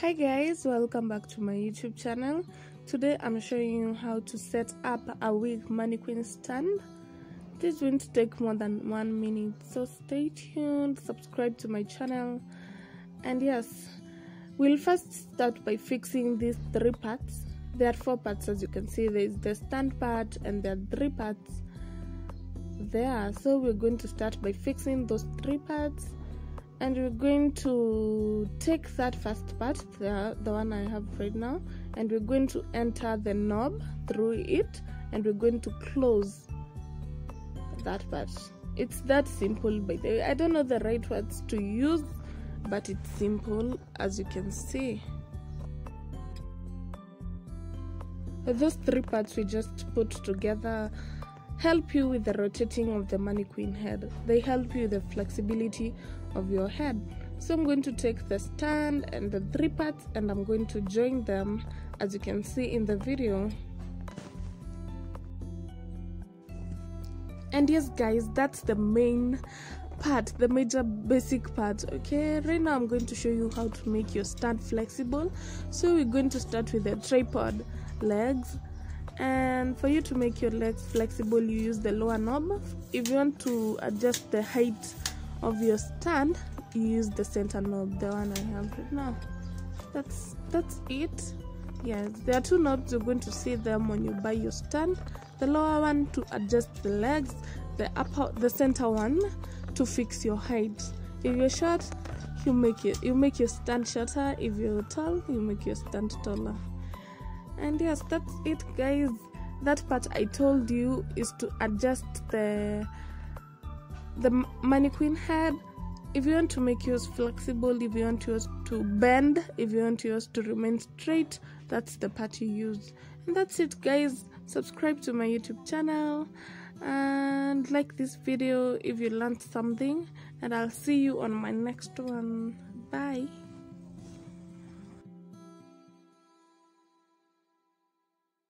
Hi guys, welcome back to my YouTube channel. Today I'm showing you how to set up a wig mannequin stand. This won't take more than 1 minute, so stay tuned, subscribe to my channel. And yes, we'll first start by fixing these 3 parts. There are 4 parts, as you can see. There is the stand part and there are 3 parts there. So we're going to start by fixing those 3 parts. And we're going to take that first part, the one I have right now, and we're going to enter the knob through it, and we're going to close that part. It's that simple, by the way. I don't know the right words to use, but it's simple, as you can see. Those 3 parts we just put together help you with the rotating of the mannequin head. They help you with the flexibility of your head. So I'm going to take the stand and the 3 parts and I'm going to join them, as you can see in the video. And yes guys, that's the main part, the major basic part. Okay, right now I'm going to show you how to make your stand flexible. So we're going to start with the tripod legs. And for you to make your legs flexible, you use the lower knob. If you want to adjust the height of your stand, you use the center knob, the one I have right now. That's it. Yes, there are 2 knobs. You're going to see them when you buy your stand. The lower one to adjust the legs, the center one to fix your height. If you're short, you make your stand shorter. If you're tall, you make your stand taller. And yes, that's it guys. That part I told you is to adjust the mannequin head. If you want to make yours flexible, if you want yours to bend, if you want yours to remain straight, that's the part you use. And that's it guys. Subscribe to my YouTube channel and like this video if you learned something, and I'll see you on my next one. Bye.